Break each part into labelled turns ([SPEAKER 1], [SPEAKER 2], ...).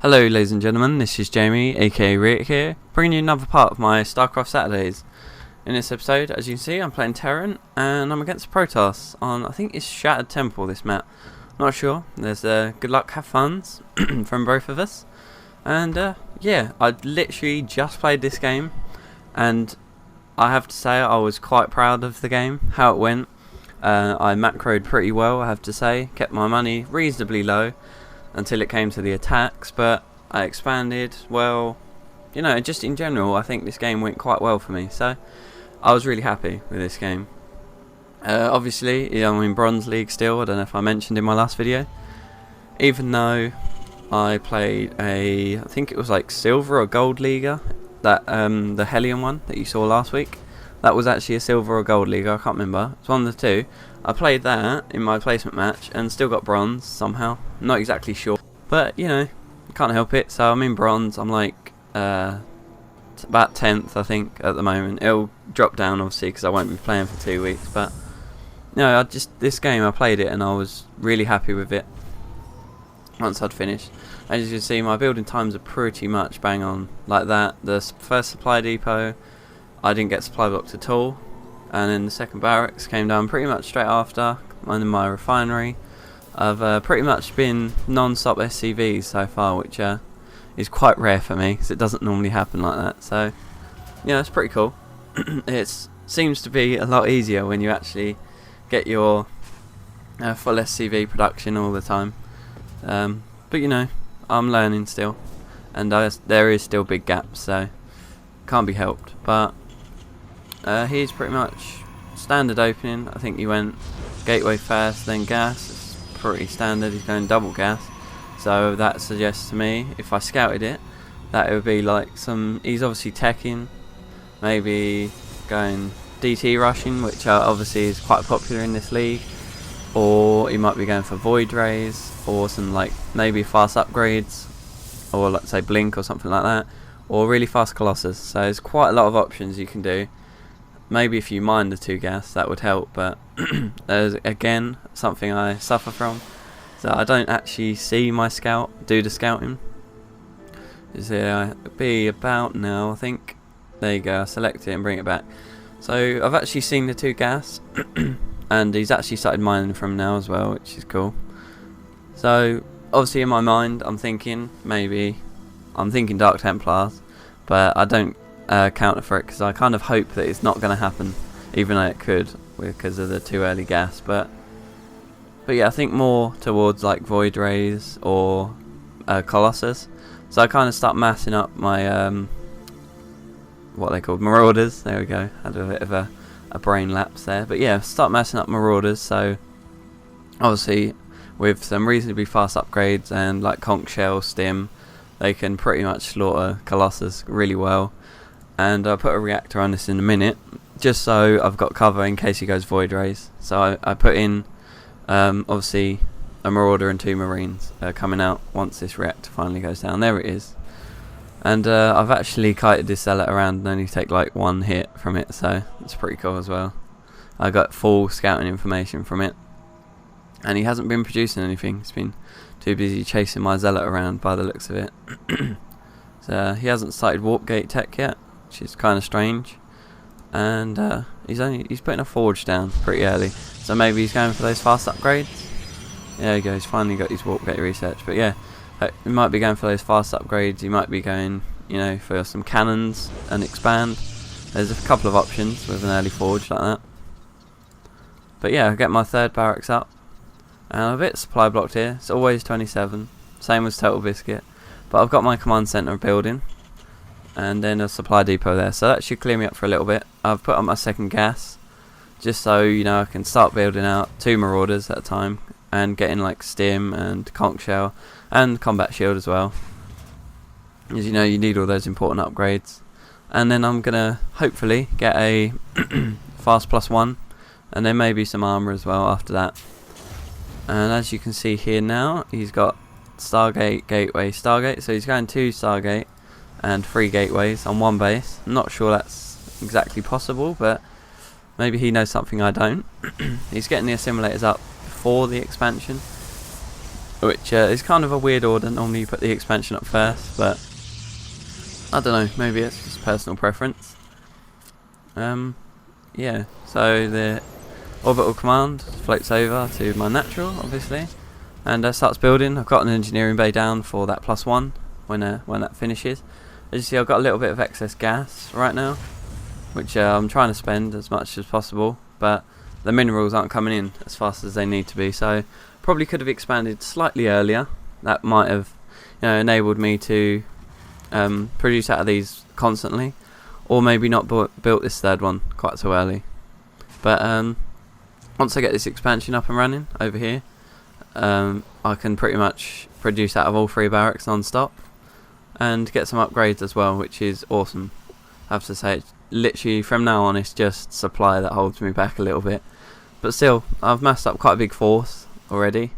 [SPEAKER 1] Hello ladies and gentlemen, this is Jamie aka Rick here, bringing you another part of my Starcraft Saturdays. In this episode, as you can see, I'm playing Terran and I'm against Protoss on, I think it's Shattered Temple, this map. Not sure, there's good luck, have funs from both of us. And yeah, I literally just played this game and I have to say I was quite proud of the game, how it went. I macroed pretty well, I have to say, kept my money reasonably low until it came to the attacks, but I expanded well. You know, just in general I think this game went quite well for me, so I was really happy with this game. Obviously, I'm in Bronze League still, I don't know if I mentioned in my last video, even though I played I think it was like Silver or Gold Leaguer, that the Hellion one that you saw last week. That was actually a Silver or Gold Leaguer, I can't remember, it's one of the two. I played that in my placement match and still got bronze somehow. Not exactly sure, but you know, can't help it. So I'm in bronze. I'm like about 10th, I think, at the moment. It'll drop down obviously because I won't be playing for 2 weeks. But no, this game I played it and I was really happy with it. Once I'd finished, as you can see, my building times are pretty much bang on like that. The first supply depot, I didn't get supply blocks at all. And then the second barracks came down pretty much straight after. And in my refinery, I've pretty much been non-stop SCVs so far, which is quite rare for me because it doesn't normally happen like that. So yeah, it's pretty cool. It seems to be a lot easier when you actually get your full SCV production all the time. But you know, I'm learning still, and there is still big gaps, so can't be helped. But he's pretty much standard opening. I think he went gateway first, then gas. It's pretty standard. He's going double gas. So that suggests to me, if I scouted it, that it would be like some. He's obviously teching, maybe going DT rushing, which obviously is quite popular in this league. Or he might be going for void rays, or some like maybe fast upgrades, or let's say blink or something like that, or really fast colossus. So there's quite a lot of options you can do. Maybe if you mine the 2 gas that would help, but there's again something I suffer from, so I don't actually see my scout do the scouting. Is there be about now, I think. There you go, I select it and bring it back. So I've actually seen the 2 gas and he's actually started mining from now as well, which is cool. So obviously in my mind I'm thinking Dark Templars, but I don't counter for it because I kind of hope that it's not going to happen, even though it could because of the too early gas. But yeah, I think more towards like void rays or colossus. So I kind of start massing up my what they called marauders. There we go, had a bit of a brain lapse there. But yeah, start massing up marauders. So obviously with some reasonably fast upgrades and like conch shell stim, they can pretty much slaughter colossus really well. And I'll put a reactor on this in a minute, just so I've got cover in case he goes void rays. So I put in obviously a marauder and 2 marines coming out once this reactor finally goes down. There it is. And I've actually kited this zealot around and only take like 1 hit from it, so it's pretty cool as well. I got full scouting information from it, and he hasn't been producing anything. He's been too busy chasing my zealot around by the looks of it. So he hasn't started warp gate tech yet, which is kind of strange. And he's putting a forge down pretty early, so maybe he's going for those fast upgrades. There you go, he's finally got his warp gate research. But yeah, he might be going for those fast upgrades. He might be going, you know, for some cannons and expand. There's a couple of options with an early forge like that. But yeah, I get my 3rd barracks up, and I'm a bit supply blocked here. It's always 27, same as Total Biscuit, but I've got my command center building and then a supply depot there, so that should clear me up for a little bit. I've put on my 2nd gas just so, you know, I can start building out 2 marauders at a time and getting like stim and conch shell and combat shield as well, as you know, you need all those important upgrades. And then I'm gonna hopefully get a fast +1 and then maybe some armor as well after that. And as you can see here now, he's got Stargate, Gateway, Stargate, so he's going 2 Stargate and 3 gateways on 1 base. I'm not sure that's exactly possible, but maybe he knows something I don't. He's getting the assimilators up before the expansion, which is kind of a weird order. Normally you put the expansion up first, but I don't know, maybe it's just personal preference. Yeah, so the orbital command floats over to my natural, obviously, and starts building. I've got an engineering bay down for that +1 when that finishes. As you see, I've got a little bit of excess gas right now, which I'm trying to spend as much as possible, but the minerals aren't coming in as fast as they need to be, so probably could have expanded slightly earlier. That might have enabled me to produce out of these constantly, or maybe not built this third one quite so early. But once I get this expansion up and running over here, I can pretty much produce out of all 3 barracks non-stop and get some upgrades as well, which is awesome. I have to say, literally from now on it's just supply that holds me back a little bit, but still I've massed up quite a big force already,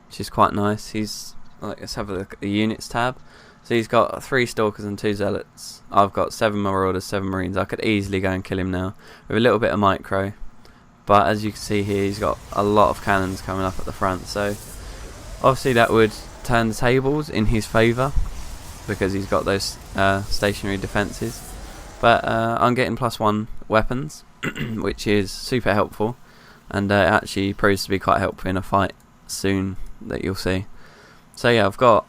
[SPEAKER 1] which is quite nice. Let's have a look at the units tab. So he's got 3 stalkers and 2 zealots. I've got 7 marauders, 7 marines. I could easily go and kill him now with a little bit of micro, but as you can see here, he's got a lot of cannons coming up at the front, so obviously that would turn the tables in his favour because he's got those stationary defences. But I'm getting +1 weapons, which is super helpful, and it actually proves to be quite helpful in a fight soon that you'll see. So yeah, I've got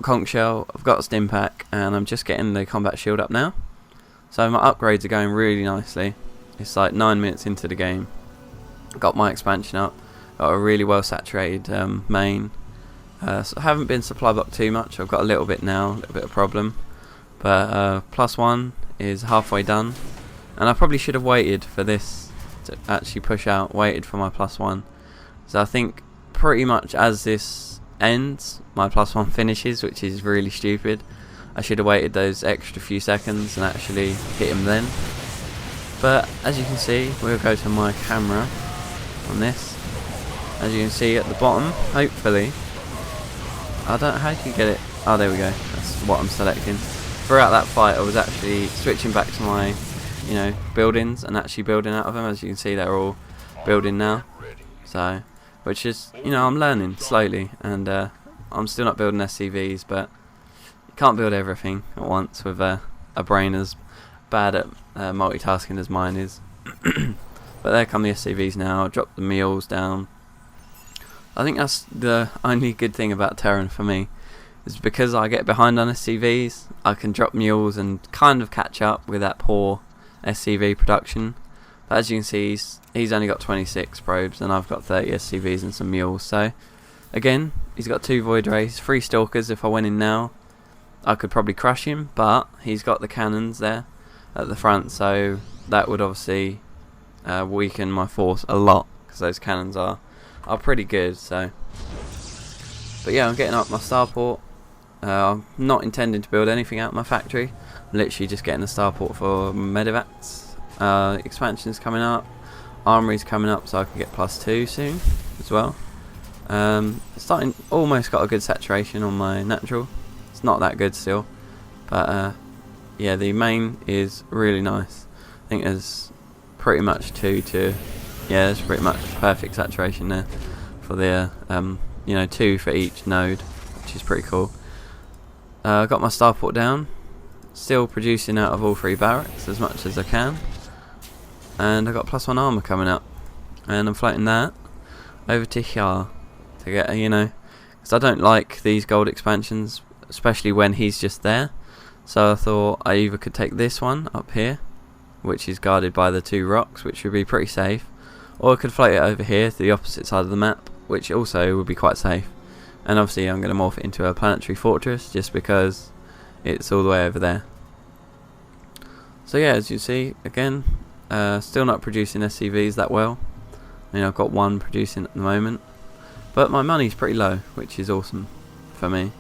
[SPEAKER 1] conch shell, I've got a stim pack, and I'm just getting the combat shield up now. So my upgrades are going really nicely. It's like 9 minutes into the game. Got my expansion up, got a really well saturated main. So I haven't been supply blocked too much. I've got a little bit now, a little bit of problem, but +1 is halfway done, and I probably should have waited for this to actually push out, waited for my +1. So I think pretty much as this ends, my +1 finishes, which is really stupid. I should have waited those extra few seconds and actually hit him then. But as you can see, we'll go to my camera on this. As you can see at the bottom, hopefully, I don't know how you get it. Oh, there we go. That's what I'm selecting. Throughout that fight, I was actually switching back to my, buildings and actually building out of them. As you can see, they're all building now. So, which is, I'm learning slowly, and I'm still not building SCVs, but you can't build everything at once with a brain as bad at multitasking as mine is. But there come the SCVs now. I'll drop the meals down. I think that's the only good thing about Terran for me, is because I get behind on SCVs, I can drop mules and kind of catch up with that poor SCV production. But as you can see, he's only got 26 probes and I've got 30 SCVs and some mules. So again, he's got 2 void rays, 3 stalkers. If I went in now, I could probably crush him, but he's got the cannons there at the front, so that would obviously weaken my force a lot, because those cannons are pretty good. So, but yeah, I'm getting up my starport. I'm not intending to build anything out of my factory. I'm literally just getting a starport for medevacs. Expansion's coming up, armory's coming up, so I can get +2 soon as well. Almost got a good saturation on my natural. It's not that good still, but yeah, the main is really nice. I think there's pretty much there's pretty much perfect saturation there for the 2 for each node, which is pretty cool. I got my starport down, still producing out of all 3 barracks as much as I can, and I got +1 armor coming up, and I'm floating that over to here to get because I don't like these gold expansions, especially when he's just there. So I thought I either could take this one up here, which is guarded by the 2 rocks, which would be pretty safe, or I could float it over here to the opposite side of the map, which also would be quite safe. And obviously I'm going to morph it into a planetary fortress just because it's all the way over there. So yeah, as you see, again, still not producing SCVs that well. I've got 1 producing at the moment, but my money's pretty low, which is awesome for me.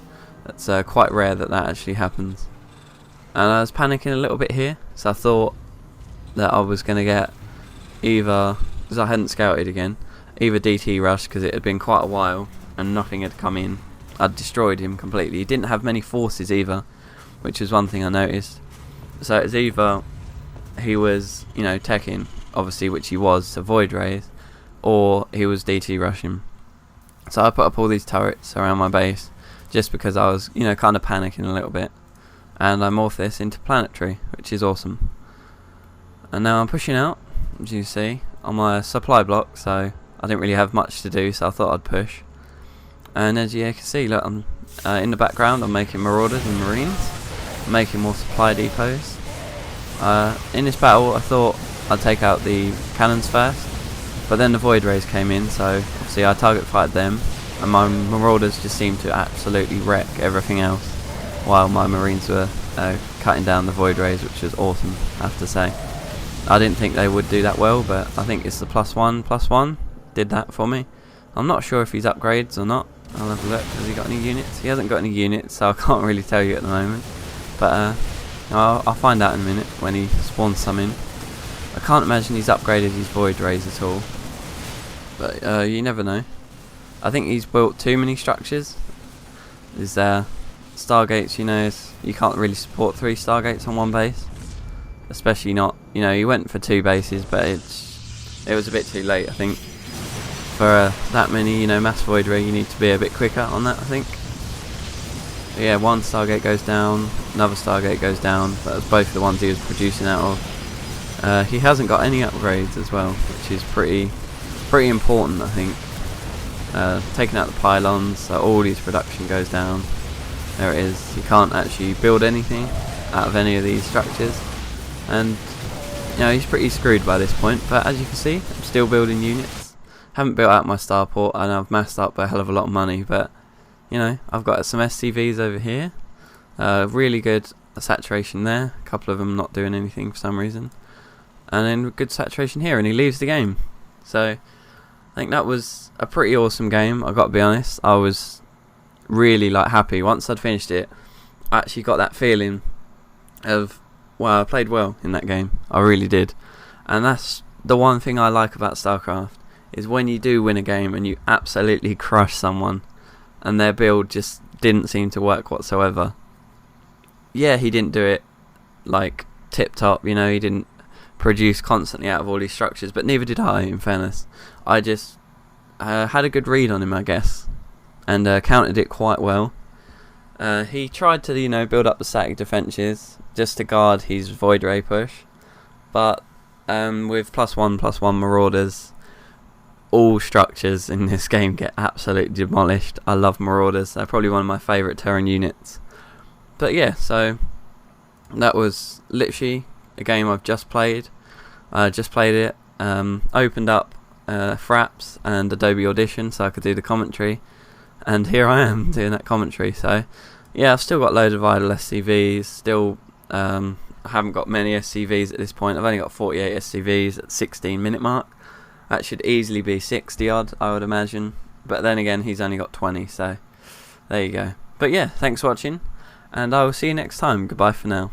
[SPEAKER 1] That's quite rare that actually happens. And I was panicking a little bit here, so I thought that I was going to get either, because I hadn't scouted again, either DT rush, because it had been quite a while and nothing had come in. I'd destroyed him completely. He didn't have many forces either, which is one thing I noticed. So it's either he was, teching, obviously, which he was, to void rays, or he was DT rushing. So I put up all these turrets around my base just because I was, kind of panicking a little bit. And I morphed this into planetary, which is awesome. And now I'm pushing out, as you see, on my supply block, so I didn't really have much to do, so I thought I'd push. And as you can see, look, I'm in the background, I'm making marauders and marines, I'm making more supply depots. In this battle, I thought I'd take out the cannons first, but then the void rays came in, so obviously I target fired them, and my marauders just seemed to absolutely wreck everything else, while my marines were cutting down the void rays, which was awesome, I have to say. I didn't think they would do that well, but I think it's the +1/+1 did that for me. I'm not sure if he's upgrades or not. I'll have a look. Has he got any units? He hasn't got any units, so I can't really tell you at the moment. But I'll find out in a minute when he spawns some in. I can't imagine he's upgraded his void rays at all, but you never know. I think he's built too many structures. Is Stargates, you can't really support 3 Stargates on one base, especially not, he went for 2 bases, but it was a bit too late, I think. For that many, mass void ray, you need to be a bit quicker on that, I think. But yeah, one Stargate goes down, another Stargate goes down. That was both the ones he was producing out of. He hasn't got any upgrades as well, which is pretty important, I think. Taking out the pylons, so all his production goes down. There it is. He can't actually build anything out of any of these structures, and he's pretty screwed by this point. But as you can see, I'm still building units. Haven't built out my starport, and I've massed up a hell of a lot of money, but I've got some SCVs over here, really good saturation there, a couple of them not doing anything for some reason, and then good saturation here, and he leaves the game. So I think that was a pretty awesome game. I've got to be honest, I was really happy once I'd finished it. I actually got that feeling of, wow, I played well in that game. I really did. And that's the one thing I like about Starcraft, is when you do win a game and you absolutely crush someone and their build just didn't seem to work whatsoever. Yeah, he didn't do it tip top, he didn't produce constantly out of all these structures, but neither did I, in fairness. I just had a good read on him, I guess, and countered it quite well. He tried to build up the static defences just to guard his void ray push, but with +1/+1 marauders, all structures in this game get absolutely demolished. I love marauders, they're probably one of my favourite Terran units. But yeah, so that was literally a game I've just played. I just played it, opened up Fraps and Adobe Audition so I could do the commentary, and here I am doing that commentary. So yeah, I've still got loads of idle SCVs, still I haven't got many SCVs at this point. I've only got 48 SCVs at the 16-minute mark. That should easily be 60 odd, I would imagine, but then again he's only got 20, so there you go. But yeah, thanks for watching, and I will see you next time. Goodbye for now.